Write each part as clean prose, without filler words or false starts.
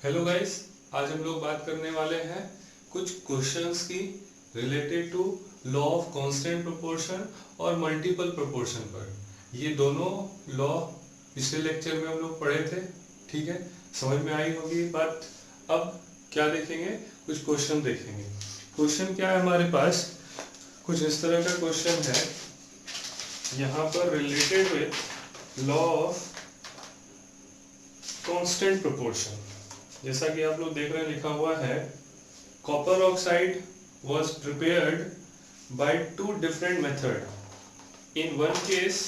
Hello guys, आज हम लोग बात करने वाले हैं कुछ क्वेश्चंस की related to law of constant proportion और मल्टीपल प्रोपोर्शन पर। ये दोनों लॉ पिछले लेक्चर में हम लोग पढ़े थे। ठीक है, समझ में आई होगी बात। अब क्या देखेंगे, कुछ क्वेश्चन देखेंगे। क्वेश्चन क्या है हमारे पास, कुछ इस तरह का क्वेश्चन है यहाँ पर related with law of constant proportion. जैसा कि आप लोग देख रहे हैं, लिखा हुआ है copper oxide was prepared by two different methods. In one case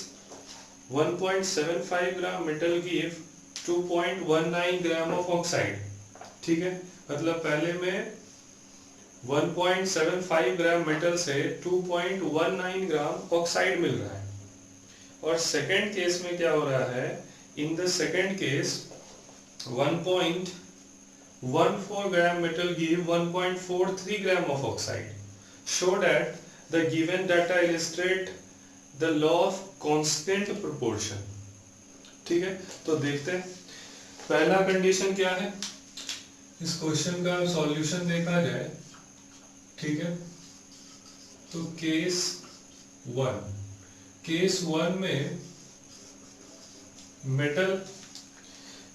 1.75 gram metal give 2.19 gram of oxide. ठीक है, मतलब पहले में 1.75 ग्राम मेटल से 2.19 ग्राम ऑक्साइड मिल रहा है। और सेकेंड केस में क्या हो रहा है, in the second case 1.14 gram metal give 1.43 gram of oxide. Show that the given data illustrate the law of constant proportion. ठीक है, तो देखते हैं पहला कंडीशन क्या है। इस क्वेश्चन का सॉल्यूशन देखा जाए, ठीक है, तो केस वन में मेटल,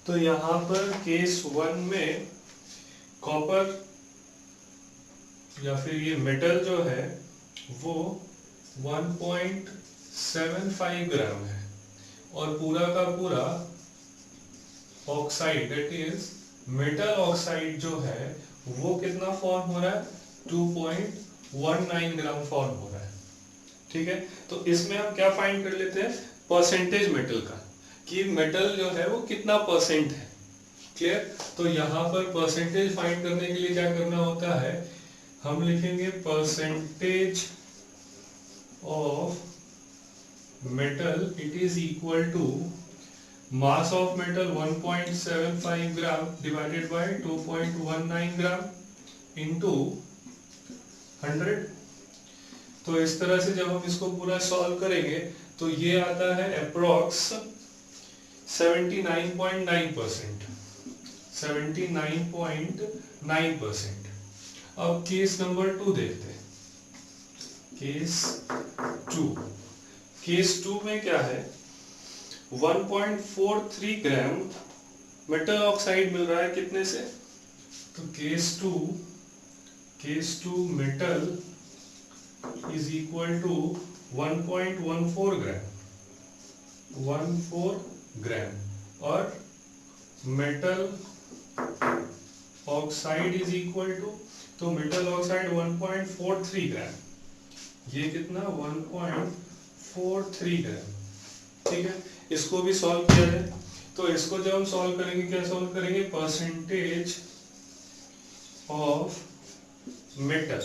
तो यहाँ पर केस वन में कॉपर या फिर ये मेटल जो है वो 1.75 ग्राम है और पूरा का पूरा oxide that is metal oxide जो है वो कितना फॉर्म हो रहा है, 2.19 ग्राम फॉर्म हो रहा है। ठीक है, तो इसमें हम क्या फाइंड कर लेते हैं, परसेंटेज मेटल का, कि मेटल जो है वो कितना परसेंट है। क्लियर, तो यहाँ पर परसेंटेज फाइंड करने के लिए क्या करना होता है, हम लिखेंगे percentage of metal it is equal to mass of metal 1.75 gram divided by 2.19 gram into 100। तो इस तरह से जब हम इसको पूरा सॉल्व करेंगे तो ये आता है अप्रोक्स 79.9%। अब केस नंबर 2 देखते हैं। केस टू में क्या है, 1.43 ग्राम मेटल ऑक्साइड मिल रहा है कितने से, तो case two metal is equal to 1.14 gram और metal oxide is equal to, तो मेटल ऑक्साइड 1.43 ग्राम, ये कितना 1.43 ग्राम। ठीक है, इसको भी सॉल्व किया जाए, तो इसको जब हम सॉल्व करेंगे, क्या सॉल्व करेंगे, परसेंटेज ऑफ मेटल,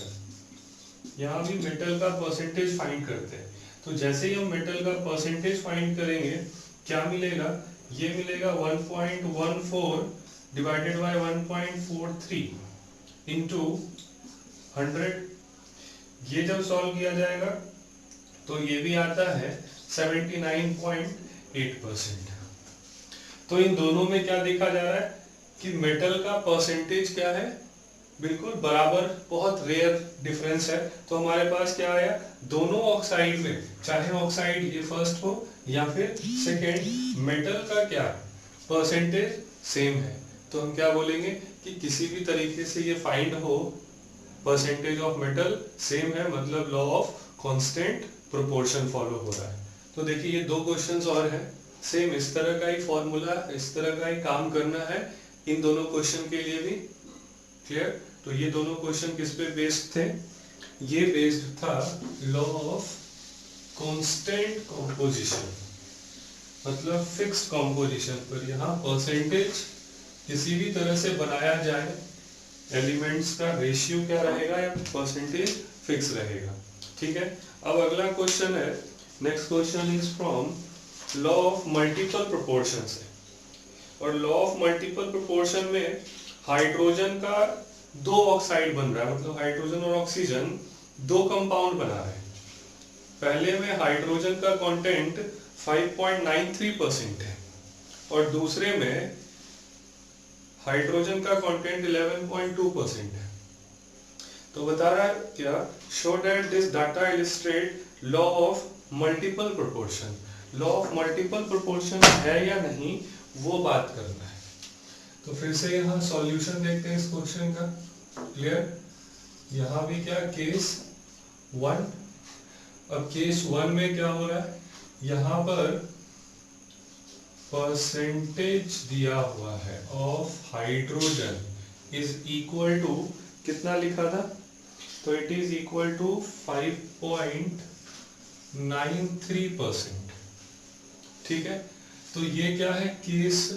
यहाँ भी मेटल का परसेंटेज फाइंड करते हैं। तो जैसे ही हम मेटल का परसेंटेज फाइंड करेंगे क्या मिलेगा, ये मिलेगा 1.14 डिवाइडेड बाय 1.43 इंटू 100। ये जब सॉल्व किया जाएगा तो ये भी आता है 79.8%। तो इन दोनों में क्या देखा जा रहा है कि मेटल का परसेंटेज क्या है, बिल्कुल बराबर, बहुत रेयर डिफरेंस है। तो हमारे पास क्या आया, दोनों ऑक्साइड में, चाहे ऑक्साइड ये फर्स्ट हो या फिर सेकेंड, मेटल का क्या परसेंटेज सेम है। तो हम क्या बोलेंगे कि किसी भी तरीके से ये फाइंड हो, परसेंटेज ऑफ मेटल सेम है, मतलब law of constant proportion follow हो रहा है। तो देखिए ये दो क्वेश्चंस और हैं, सेम इस तरह का ही फॉर्मूला, इस तरह का ही काम करना है इन दोनों क्वेश्चन के लिए भी। क्लियर, तो ये दोनों क्वेश्चन किस पे बेस्ड थे, ये बेस्ड था लॉ ऑफ कांस्टेंट कॉम्पोजिशन, मतलब फिक्स्ड कॉम्पोजिशन पर। यहाँ परसेंटेज किसी भी तरह से बनाया जाए, एलिमेंट्स का रेशियो क्या रहेगा या परसेंटेज फिक्स रहेगा। ठीक है, अब अगला क्वेश्चन है, next question is from law of multiple proportion से। और लॉ ऑफ मल्टीपल प्रोपोर्शन में हाइड्रोजन का दो ऑक्साइड बन रहा है, मतलब हाइड्रोजन और ऑक्सीजन दो कंपाउंड बना रहे हैं। पहले में हाइड्रोजन का कंटेंट 5.93% है और दूसरे में हाइड्रोजन का कंटेंट 11.2% है। तो बता रहा है क्या, show that this data illustrate law of multiple proportion. Law of multiple proportion है या नहीं वो बात करना है। तो फिर से यहाँ सॉल्यूशन देखते हैं इस क्वेश्चन का। क्लियर, यहाँ भी क्या केस 1। अब केस 1 में क्या हो रहा है, यहाँ पर परसेंटेज दिया हुआ है of hydrogen is equal to, कितना लिखा था, तो इट इज इक्वल टू 5.93%। ठीक है, तो ये क्या है, केस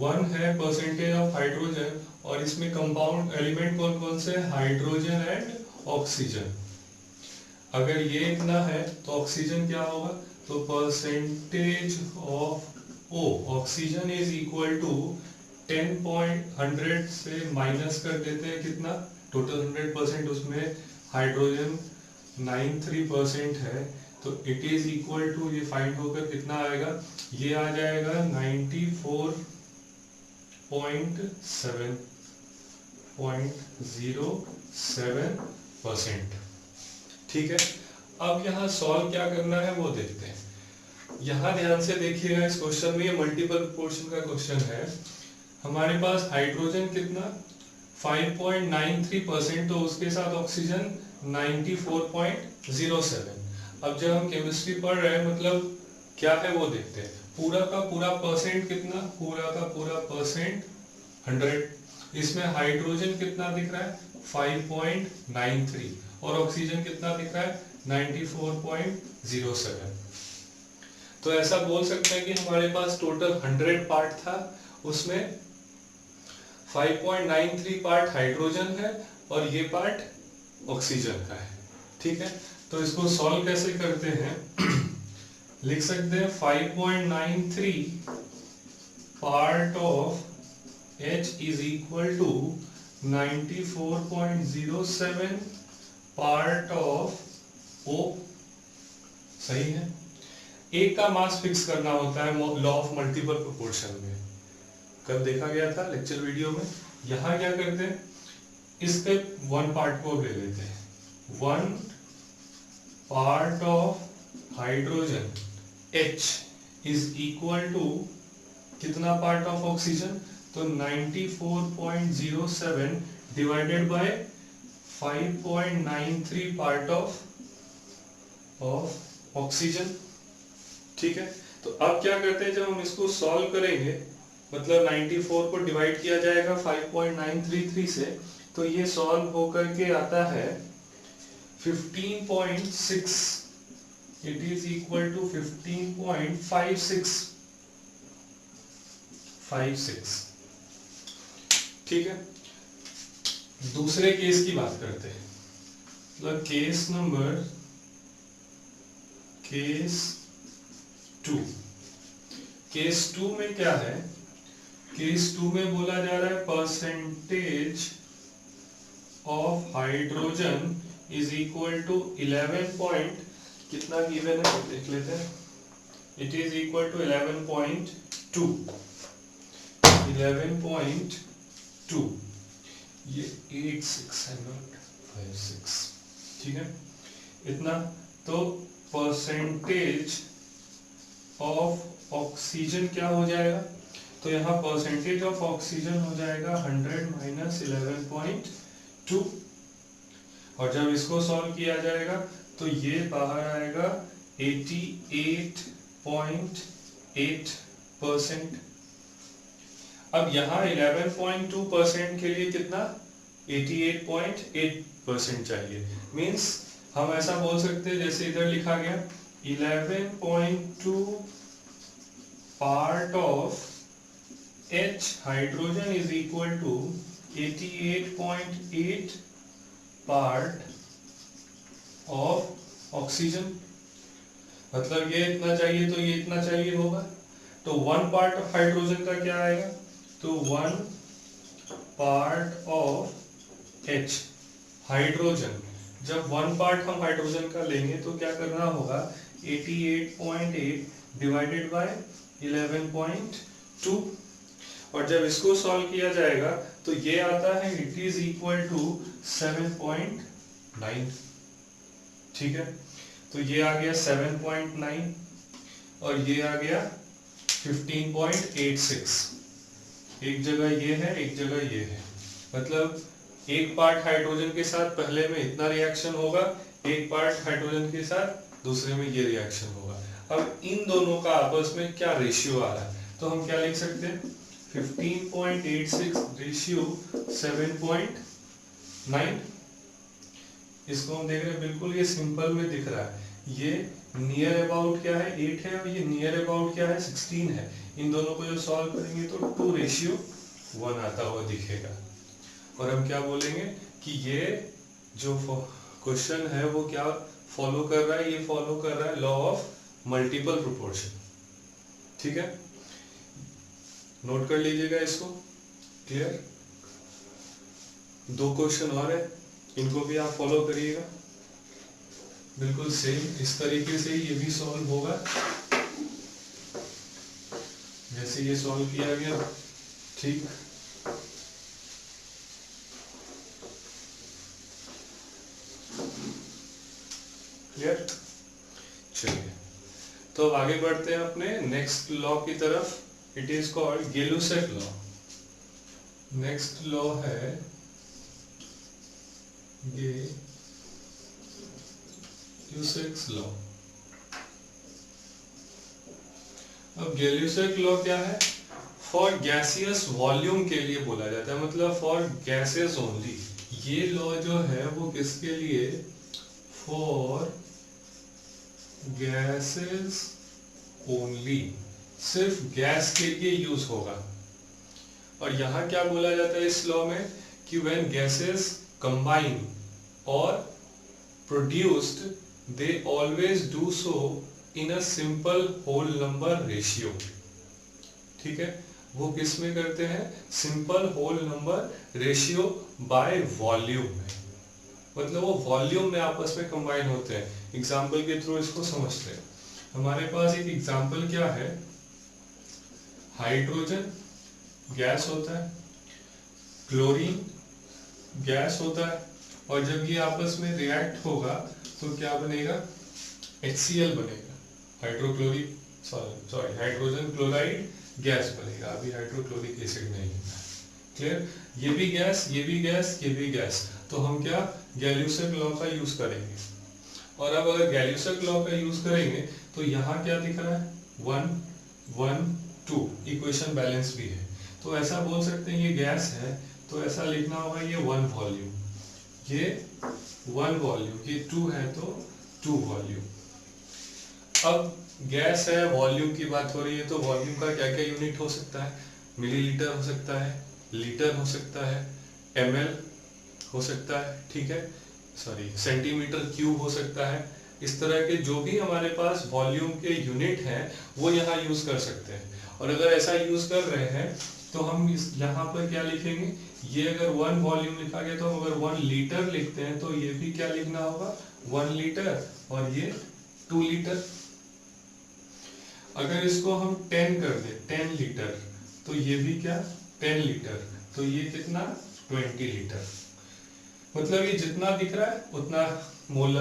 1 है, परसेंटेज ऑफ हाइड्रोजन, और इसमें कंपाउंड एलिमेंट कौन कौन से, हाइड्रोजन एंड ऑक्सीजन। अगर ये इतना है तो ऑक्सीजन क्या होगा, तो percentage of O oxygen is equal to 10.100 से माइनस कर देते हैं कितना, टोटल 100%, उसमें हाइड्रोजन 93% है, तो इट इज इक्वल टू, ये फाइंड होकर कितना आएगा, ये आ जाएगा 94.07%। ठीक है, अब यहाँ सॉल्व क्या करना है वो देखते हैं। यहाँ ध्यान से देखिएगा, इस क्वेश्चन में ये मल्टीपल प्रोपोर्शन का क्वेश्चन है। हमारे पास हाइड्रोजन कितना 5.93%, तो उसके साथ ऑक्सीजन 94.07। अब जब हम केमिस्ट्री पढ़ रहे हैं, मतलब क्या है वो देखते हैं। पूरा का पूरा परसेंट कितना, पूरा का पूरा परसेंट 100। इसमें हाइड्रोजन कितना दिख रहा है 5.93 और ऑक्सीजन कितना दिख रहा है 94.07। तो ऐसा बोल सकते हैं कि हमारे पास टोटल 100 पार्ट था, उसमें 5.93 पार्ट हाइड्रोजन है और ये पार्ट ऑक्सीजन का है। ठीक है, तो इसको सॉल्व कैसे करते हैं, लिख सकते हैं 5.93 part of H is equal to 94.07 part of O। सही है, एक का मास फिक्स करना होता है लॉ ऑफ मल्टीपल प्रोपोर्शन में, कल देखा गया था लेक्चर वीडियो में। यहाँ क्या करते हैं, इसके 1 पार्ट को ले लेते हैं, 1 part of hydrogen H is equal to कितना पार्ट ऑफ ऑक्सीजन, तो 94.07 divided by 5.93 part of oxygen. ठीक है, तो अब क्या करते हैं, जब हम इसको सॉल्व करेंगे, मतलब 94 को डिवाइड किया जाएगा 5.933 से, तो ये सॉल्व होकर के आता है 15.6, इट इज इक्वल टू 15.56। ठीक है, दूसरे केस की बात करते हैं, मतलब केस 2। केस 2 में क्या है, केस 2 में बोला जा रहा है percentage of hydrogen is equal to 11 कितना गिवन है देख लेते हैं, इट इज इक्वल टू 11.2, ये 8656। ठीक है, इतना। तो परसेंटेज ऑफ ऑक्सीजन क्या हो जाएगा, तो यहाँ परसेंटेज ऑफ ऑक्सीजन हो जाएगा 100 माइनस 11.2, और जब इसको सॉल्व किया जाएगा तो ये बाहर आएगा 88.8%। अब यहाँ 11.2% के लिए कितना 88.8% चाहिए, मीन्स हम ऐसा बोल सकते हैं जैसे इधर लिखा गया 11.2 part of H hydrogen is equal to 88.8 part of oxygen. मतलब ये इतना चाहिए तो ये इतना चाहिए होगा, तो 1 पार्ट ऑफ हाइड्रोजन का क्या आएगा, तो 1 पार्ट ऑफ H हाइड्रोजन, जब 1 पार्ट हम हाइड्रोजन का लेंगे तो क्या करना होगा 88.8 डिवाइडेड बाय 11.2, और जब इसको सॉल्व किया जाएगा तो ये आता है इट इज इक्वल टू 7.9। ठीक है, तो ये आ गया 7.9 और ये आ गया 15.86। एक जगह ये है, एक जगह ये है, मतलब एक पार्ट हाइड्रोजन के साथ पहले में इतना रिएक्शन होगा, एक पार्ट हाइड्रोजन के साथ दूसरे में ये रिएक्शन होगा। अब इन दोनों का आपस में क्या रेशियो आ रहा है, तो हम क्या लिख सकते हैं 15.86 रेशियो 7.9। इसको हम देख रहे हैं, बिल्कुल ये सिंपल में दिख रहा है। ये नियर अबाउट क्या है 8 है और ये नियर अबाउट क्या है 16 है। इन दोनों को जो सॉल्व करेंगे तो 2:1 आता हुआ दिखेगा। और हम क्या बोलेंगे कि ये जो क्वेश्चन है वो क्या फॉलो कर रहा है, ये फॉलो कर रहा है लॉ ऑफ मल्टीपल प्रोपोर्शन। ठीक है, नोट कर लीजिएगा इसको। क्लियर, 2 क्वेश्चन और है, इनको भी आप फॉलो करिएगा। बिल्कुल सेम इस तरीके से ये भी सॉल्व होगा जैसे ये सॉल्व किया गया। ठीक, क्लियर। चलिए, तो अब आगे बढ़ते हैं अपने नेक्स्ट लॉ की तरफ। It is called Gay Lussac law. Next law है गै-लुसेक लॉ। अब गै-लुसेक लॉ क्या है? फॉर गैसियस वॉल्यूम के लिए बोला जाता है, मतलब फॉर गैसेस ओनली। ये लॉ जो है वो किसके लिए? फॉर गैसेस ओनली, सिर्फ गैस के लिए यूज होगा। और यहां क्या बोला जाता है इस लॉ में कि व्हेन गैसेस कंबाइन और produced they always do so in a simple whole number ratio. ठीक है, वो किस में करते हैं? Simple whole number ratio by volume में, मतलब वो वॉल्यूम में आपस में कंबाइन होते हैं। एग्जाम्पल के थ्रू इसको समझते हैं। हमारे पास एक एग्जाम्पल क्या है, हाइड्रोजन गैस होता है, क्लोरीन गैस होता है, और जब ये आपस में रिएक्ट होगा तो क्या बनेगा? HCl बनेगा, hydrochloric sorry hydrogen chloride gas बनेगा। अभी हाइड्रोक्लोरिक एसिड नहीं है। क्लियर, ये भी गैस, ये भी गैस, ये भी गैस। तो हम क्या गै-लुसेक लॉ का यूज करेंगे। और अब अगर गै-लुसेक लॉ का यूज करेंगे तो यहाँ क्या दिख रहा है? 1 1 2 इक्वेशन बैलेंस भी है, तो ऐसा बोल सकते हैं ये गैस है तो ऐसा लिखना होगा ये 1 वॉल्यूम, ये 1 वॉल्यूम, ये 2 है तो 2 वॉल्यूम। अब गैस है, वॉल्यूम की बात हो रही है, तो वॉल्यूम का क्या क्या यूनिट हो सकता है? मिलीलीटर हो सकता है, लीटर हो सकता है, ml हो सकता है, ठीक है, सॉरी सेंटीमीटर क्यूब हो सकता है। इस तरह के जो भी हमारे पास वॉल्यूम के यूनिट हैं वो यहाँ यूज कर सकते हैं। और अगर ऐसा यूज कर रहे हैं तो हम इस यहाँ पर क्या लिखेंगे? ये अगर 1 वॉल्यूम लिखा गया तो अगर 1 लीटर लिखते हैं तो ये भी क्या लिखना होगा? 1 लीटर, और ये 2 लीटर। अगर इसको हम 10 कर दे, 10 लीटर, तो ये भी क्या 10 लीटर, तो ये कितना 20 लीटर। मतलब ये जितना दिख रहा है उतना मोल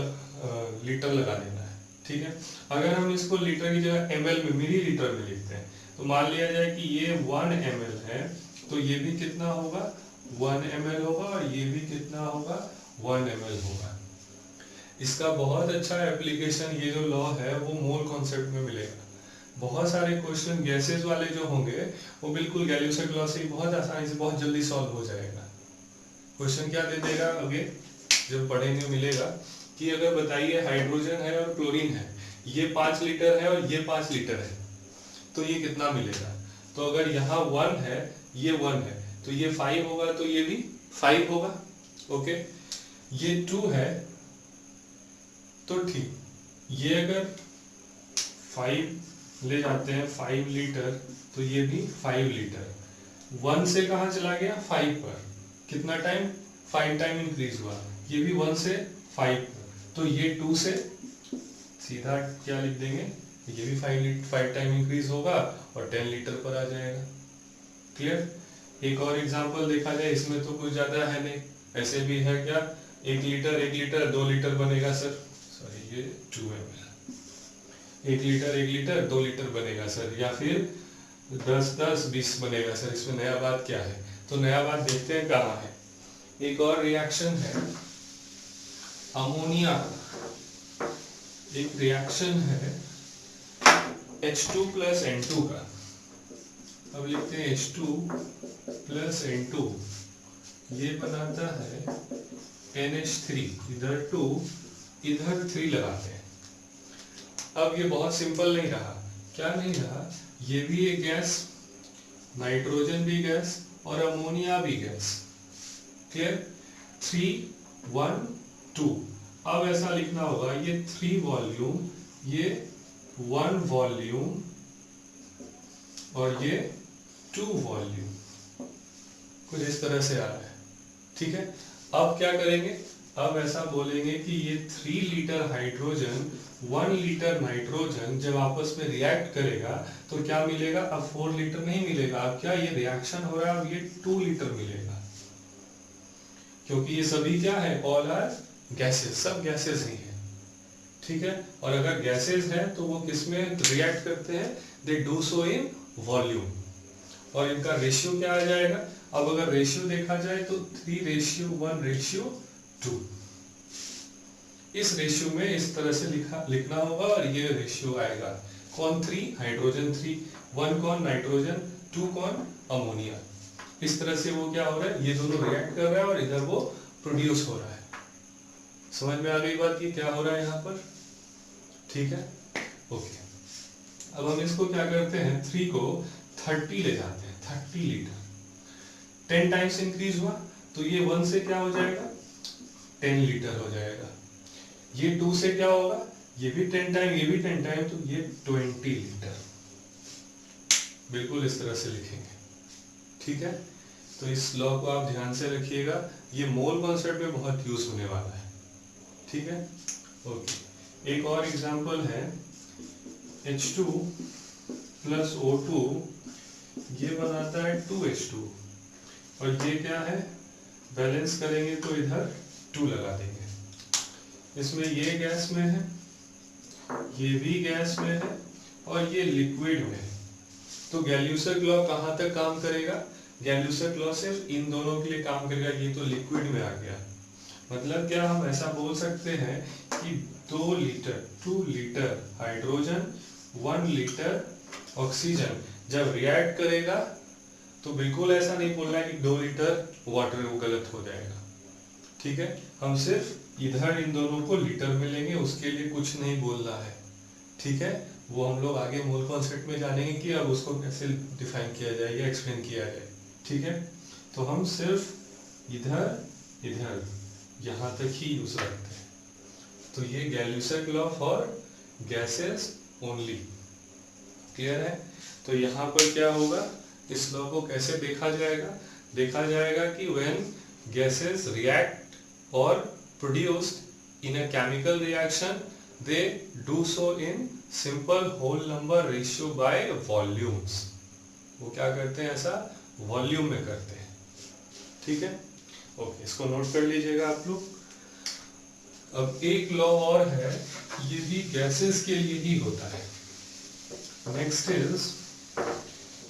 लीटर लगा देना है। ठीक है, अगर हम इसको लीटर की जगह ml में, मिली लीटर में लिखते हैं, तो मान लिया जाए कि ये 1 ml है तो ये भी कितना होगा? 1 ml होगा, और ये भी कितना होगा? 1 ml होगा। इसका बहुत अच्छा एप्लीकेशन ये जो लॉ है वो मोल कॉन्सेप्ट में मिलेगा। बहुत सारे क्वेश्चन गैसेस वाले जो होंगे वो बिल्कुल गै-लुसेक लॉ से बहुत आसानी से बहुत जल्दी सॉल्व हो जाएगा। क्वेश्चन क्या दे देगा आगे जब पढ़ेंगे मिलेगा कि अगर बताइए हाइड्रोजन है और क्लोरीन है, ये 5 लीटर है और ये 5 लीटर है, तो ये कितना मिलेगा? तो अगर यहाँ 1 है, ये 1 है, तो ये 5 होगा, तो ये भी 5 होगा। ओके, ये 2 है तो ठीक, ये अगर 5 ले जाते हैं 5 लीटर, तो ये भी 5 लीटर। 1 से कहाँ चला गया? 5 पर। कितना टाइम? 5 टाइम इंक्रीज हुआ। ये भी 1 से 5 पर, तो ये 2 से सीधा क्या लिख देंगे? ये भी 5 टाइम इंक्रीज होगा और 10 लीटर पर आ जाएगा। क्लियर। एक और एग्जांपल देखा जाए, इसमें तो कुछ ज्यादा है नहीं, ऐसे भी है क्या, 1 लीटर 2 लीटर बनेगा सर, सॉरी ये 2 है मेरा, 1 लीटर 2 लीटर बनेगा सर, या फिर 10 10 20 बनेगा सर। इसमें नया बात क्या है, तो नया बात देखते हैं कहाँ है। एक और रिएक्शन है अमोनिया, एक रिएक्शन है H2 प्लस N2 का। अब लिखते हैं H2 प्लस N2, ये बनाता है NH3, इधर 2 इधर 3 लगाते हैं। अब ये बहुत सिंपल नहीं रहा, क्या नहीं रहा, ये भी एक गैस, नाइट्रोजन भी गैस और अमोनिया भी गैस, क्लियर। 3 1 2, अब ऐसा लिखना होगा, ये 3 वॉल्यूम, ये 1 वॉल्यूम और ये 2 वॉल्यूम, कुछ इस तरह से आ रहा है, ठीक है। अब क्या करेंगे, अब ऐसा बोलेंगे कि ये 3 लीटर हाइड्रोजन 1 लीटर नाइट्रोजन जब आपस में रिएक्ट करेगा तो क्या मिलेगा, अब 4 लीटर नहीं मिलेगा, अब क्या ये रिएक्शन हो रहा है, अब ये 2 लीटर मिलेगा, क्योंकि ये सभी क्या है, ऑल आर गैसेस, सब गैसेस ही है, ठीक है। और अगर गैसेस है तो वो किसमें रिएक्ट करते हैं, they do so in volume, और इनका रेशियो क्या आ जाएगा। अब अगर रेशियो देखा जाए तो 3:1:2, इस रेशियो में इस तरह से लिखना होगा, और ये रेशियो आएगा, कौन 3, हाइड्रोजन 3, 1 कौन, नाइट्रोजन, 2 कौन, अमोनिया। इस तरह से वो क्या हो रहा है, ये दोनों रिएक्ट कर रहा है और इधर वो प्रोड्यूस हो रहा है। समझ में आ गई बात की क्या हो रहा है यहाँ पर, ठीक है, ओके। अब हम इसको क्या करते हैं, 3 को 30 ले जाते हैं, 30 लीटर, 10 टाइम्स इंक्रीज हुआ तो ये 1 से क्या हो जाएगा, 10 लीटर हो जाएगा। ये 2 से क्या होगा, ये भी 10 टाइम, ये भी 10 टाइम, तो ये 20 लीटर, बिल्कुल इस तरह से लिखेंगे, ठीक है। तो इस लॉ को आप ध्यान से रखिएगा, ये मोल कॉन्सेप्ट में बहुत यूज होने वाला है, ठीक है, ओके। एक और एग्जांपल है H2 प्लस O2, ये बनाता है 2H2, और ये क्या है, बैलेंस करेंगे तो इधर 2 लगा देंगे। इसमें ये गैस में है, ये भी गैस में है, और ये लिक्विड में है। तो गैल्यूसर लॉ कहाँ तक काम करेगा, गैल्यूसर लॉ सिर्फ इन दोनों के लिए काम करेगा, ये तो लिक्विड में आ गया। मतलब क्या, हम ऐसा बोल सकते हैं कि 2 लीटर हाइड्रोजन 1 लीटर ऑक्सीजन जब रिएक्ट करेगा, तो बिल्कुल ऐसा नहीं बोलना है कि 2 लीटर वाटर, वो गलत हो जाएगा, ठीक है। हम सिर्फ इधर इन दोनों को लीटर में लेंगे, उसके लिए कुछ नहीं बोलना है, ठीक है। वो हम लोग आगे मोल कॉन्सेप्ट में जानेंगे कि अब उसको कैसे डिफाइन किया जाए या एक्सप्लेन किया जाए, ठीक है। तो हम सिर्फ इधर इधर यहाँ तक ही यूज रखते हैं। तो ये Gay Lussac law for gases only, clear है। तो यहाँ पर क्या होगा, इस लॉ को कैसे देखा जाएगा, देखा जाएगा कि when gases react or produced in a chemical reaction, they do so in simple whole number ratio by volumes। वो क्या करते हैं, ऐसा वॉल्यूम में करते हैं, ठीक है, ओके। इसको नोट कर लीजिएगा आप लोग। अब एक लॉ और है, ये भी गैसेस के लिए ही होता है। Next is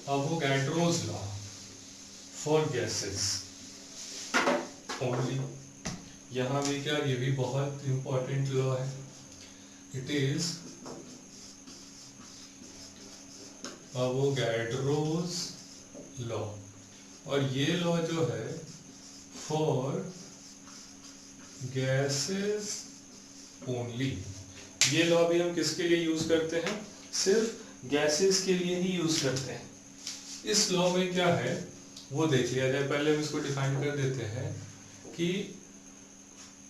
Avogadro's law for gases only. यहाँ भी क्या, ये भी बहुत इंपॉर्टेंट लॉ है, इट इज अवोगाड्रोस लॉ। और ये लॉ जो है फॉर गैसेस ओनली, ये लॉ भी हम किसके लिए यूज करते हैं, सिर्फ गैसेस के लिए ही यूज करते हैं। इस लॉ में क्या है वो देख लिया जाए, पहले हम इसको डिफाइन कर देते हैं कि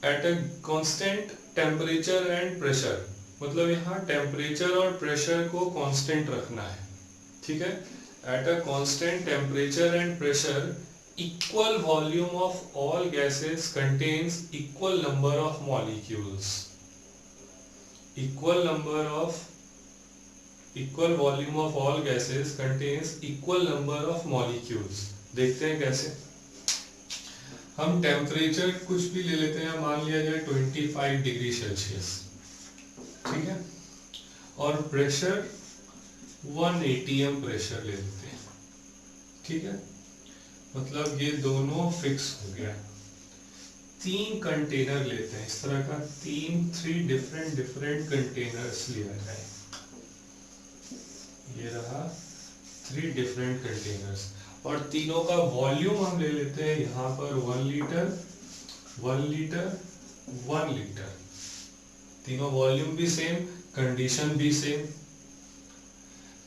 at a constant temperature and pressure, मतलब यहाँ टेम्परेचर और प्रेशर को कांस्टेंट रखना है, ठीक है। At a constant temperature and pressure equal volume of all gases contains equal number of molecules, equal number of equal volume of all gases contains equal number of molecules. देखते हैं कैसे। हम temperature कुछ भी ले लेते हैं, मान लिया जाए 25 डिग्री सेल्सियस, ठीक है, और प्रेशर 1 atm प्रेशर ले लेते हैं, ठीक है, मतलब ये दोनों फिक्स हो गया। 3 कंटेनर लेते हैं, इस तरह का 3 डिफरेंट कंटेनर्स लिया जाए, ये रहा 3 डिफरेंट कंटेनर्स, और तीनों का वॉल्यूम हम ले लेते हैं यहाँ पर 1 लीटर 1 लीटर 1 लीटर, तीनों वॉल्यूम भी सेम, कंडीशन भी सेम।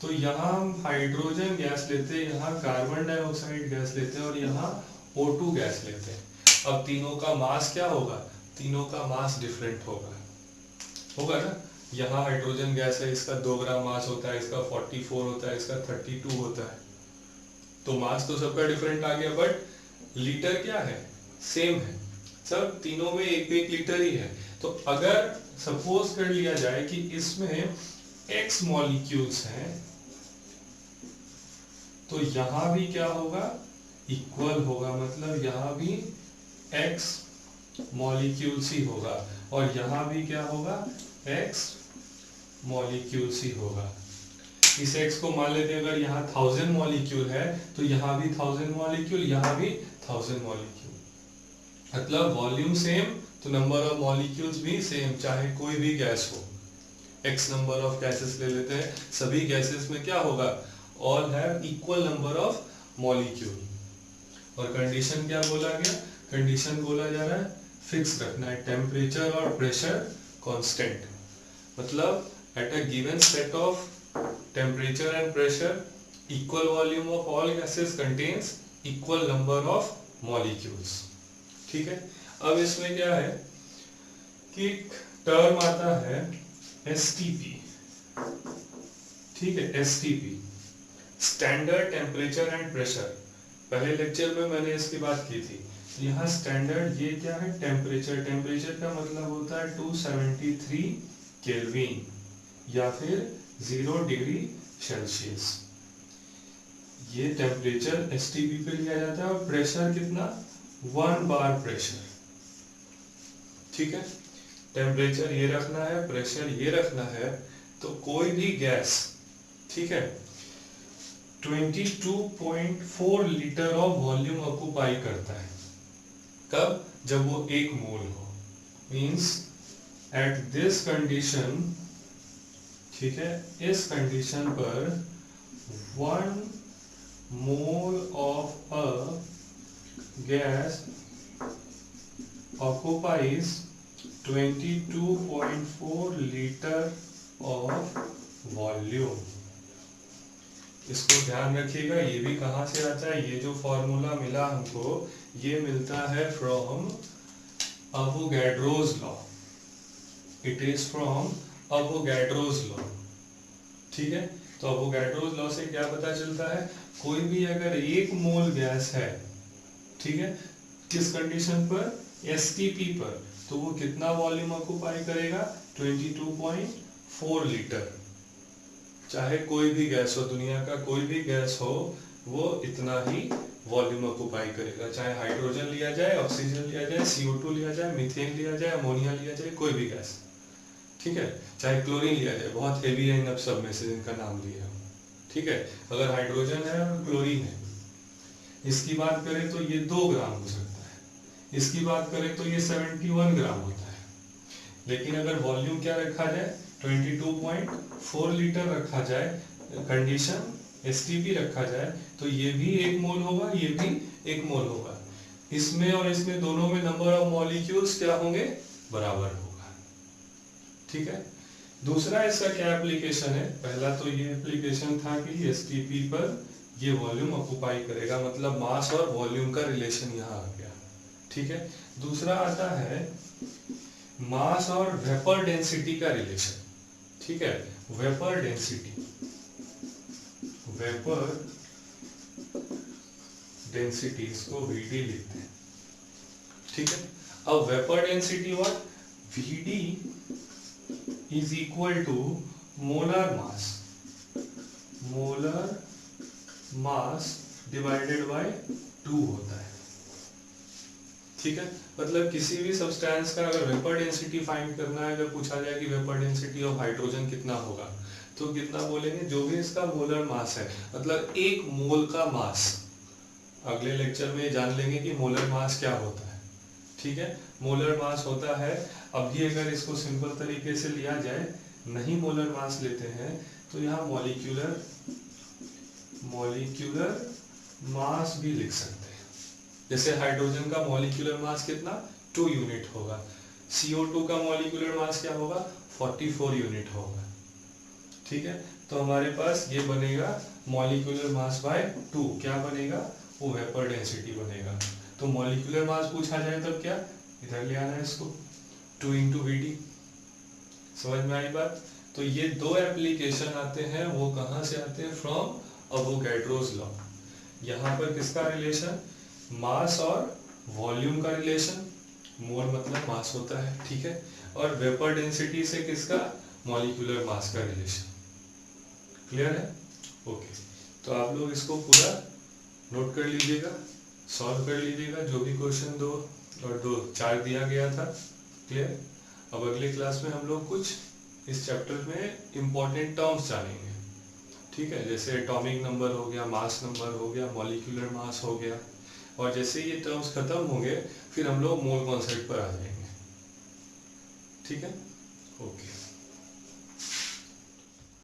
तो यहाँ हम हाइड्रोजन गैस लेते हैं, यहाँ कार्बन डाइऑक्साइड गैस लेते हैं, और यहाँ O2 गैस लेते हैं। अब तीनों का मास क्या होगा, तीनों का मास डिफरेंट होगा ना। यहाँ हाइड्रोजन गैस है, इसका 2 ग्राम मास होता है, इसका 44 होता है, इसका 32 होता है, तो मास तो सबका डिफरेंट आ गया, बट लीटर क्या है, सेम है, सब तीनों में 1 लीटर ही है। तो अगर सपोज कर लिया जाए कि इसमें x मॉलिक्यूल्स हैं, तो यहां भी क्या होगा, इक्वल होगा, मतलब यहां भी x मॉलिक्यूल्स ही होगा, और यहां भी क्या होगा, x मॉलिक्यूल्स ही होगा। इस x को मान लेते हैं, अगर यहाँ 1000 मॉलिक्यूल है तो यहाँ भी 1000 मॉलिक्यूल, यहाँ भी 1000 मॉलिक्यूल, मतलब वॉल्यूम सेम तो नंबर ऑफ मॉलिक्यूल्स भी सेम, चाहे कोई भी गैस हो। x नंबर ऑफ गैसेस ले लेते हैं, सभी गैसेस में क्या होगा, all have equal number of molecule. और कंडीशन क्या बोला गया, कंडीशन बोला जा रहा है फिक्स रखना है, टेम्परेचर और प्रेशर कांस्टेंट, मतलब at a given set of temperature and pressure equal volume of all gases contains equal number of molecules, ठीक है। अब इसमें क्या है कि टर्म आता है STP, ठीक है, STP standard temperature and pressure, पहले लेक्चर में मैंने इसकी बात की थी। यहाँ स्टैंडर्ड ये क्या है, टेम्परेचर, टेम्परेचर का मतलब होता है 273 केल्विन या फिर 0 डिग्री सेल्सियस, ये टेम्परेचर STP पे लिया जाता है। और प्रेशर कितना, 1 बार प्रेशर, ठीक है, टेम्परेचर ये रखना है, प्रेशर ये रखना है, तो कोई भी गैस, ठीक है, 22.4 लीटर ऑफ वॉल्यूम ऑक्युपाई करता है, कब, जब वो 1 मोल हो, मींस एट दिस कंडीशन, ठीक है, इस कंडीशन पर 1 mole of a gas occupies 22.4 litre of volume. इसको ध्यान रखिएगा, ये भी कहाँ से आता है, ये जो फॉर्मूला मिला हमको, ये मिलता है from Avogadro's law, it is from Avogadro's law, ठीक है। तो अवोगाड्रोस लॉ से क्या पता चलता है, कोई भी अगर 1 मोल गैस है, ठीक है, किस कंडीशन पर, STP पर, तो वो कितना वॉल्यूम ऑक्युपाई करेगा, 22.4 लीटर, चाहे कोई भी गैस हो, दुनिया का कोई भी गैस हो, वो इतना ही वॉल्यूम ऑक्युपाई करेगा, चाहे हाइड्रोजन लिया जाए, ऑक्सीजन लिया जाए, CO2 लिया जाए, मीथेन लिया जाए, अमोनिया लिया जाए, कोई भी गैस, ठीक है, चाहे क्लोरीन लिया जाए, बहुत हेवी है इन सब में से जिनका नाम लिया, ठीक है। अगर हाइड्रोजन है और क्लोरीन है, इसकी बात करें तो ये 2 ग्राम हो सकता है, इसकी बात करें तो ये 71 ग्राम होता है, लेकिन अगर वॉल्यूम क्या रखा जाए, 22.4 लीटर रखा जाए, कंडीशन STP रखा जाए, तो ये भी 1 मोल होगा, ये भी 1 मोल होगा, इसमें और इसमें दोनों में नंबर ऑफ मॉलिक्यूल्स क्या होंगे, बराबर होगा, ठीक है। दूसरा इसका क्या एप्लीकेशन है, पहला तो ये एप्लीकेशन था कि STP पर ये वॉल्यूम ऑक्युपाई करेगा, मतलब मास और वॉल्यूम का रिलेशन यहाँ आ गया, ठीक है। दूसरा आता है मास और वेपर डेंसिटी का रिलेशन, ठीक है, वेपर डेंसिटी, वेपर डेंसिटी, इसको VD लिखते हैं, ठीक है। अब वेपर डेंसिटी और VD is equal to molar mass, molar mass divided by 2 होता है। ठीक है, मतलब किसी भी सब्सटेंस का अगर वेपर डेंसिटी फाइंड करना है, अगर पूछा जाए कि वेपर डेंसिटी ऑफ हाइड्रोजन कितना होगा, तो कितना बोलेंगे, जो भी इसका मोलर मास है, मतलब एक मोल का मास। अगले लेक्चर में जान लेंगे कि मोलर मास क्या होता है। ठीक है, मोलर मास होता है, अभी अगर इसको सिंपल तरीके से लिया जाए, नहीं मोलर मास लेते हैं तो यहाँ मॉलिक्यूलर मास भी लिख सकते हैं। जैसे हाइड्रोजन का मॉलिक्यूलर मास कितना, 2 यूनिट होगा। CO2 का मॉलिक्यूलर मास क्या होगा, 44 यूनिट होगा। ठीक है, तो हमारे पास ये बनेगा मॉलिक्यूलर मास बाय 2, क्या बनेगा, वो वेपर डेंसिटी बनेगा। तो मॉलिक्यूलर मास पूछा जाए तब क्या, इधर ले आना है इसको, 2 इंटू वी। समझ में आई बात। तो ये दो एप्लीकेशन आते हैं, वो कहाँ से आते हैं, फ्रॉम अवोगाड्रोस लॉ। यहाँ पर किसका रिलेशन, मास और वॉल्यूम का रिलेशन, मोल मतलब मास होता है, ठीक है, और वेपर डेंसिटी से किसका, मॉलिक्यूलर मास का रिलेशन। क्लियर है, ओके। तो आप लोग इसको पूरा नोट कर लीजिएगा, सॉल्व कर लीजिएगा, जो भी क्वेश्चन 2 और 2 4 दिया गया था। क्लियर। अब अगले क्लास में हम लोग कुछ इस चैप्टर में इम्पोर्टेंट टर्म्स जानेंगे। ठीक है, जैसे एटॉमिक नंबर हो गया, मास नंबर हो गया, मॉलिक्यूलर मास हो गया, और जैसे ये टर्म्स खत्म होंगे फिर हम लोग मोल कॉन्सेप्ट पर आ जाएंगे। ठीक है, ओके।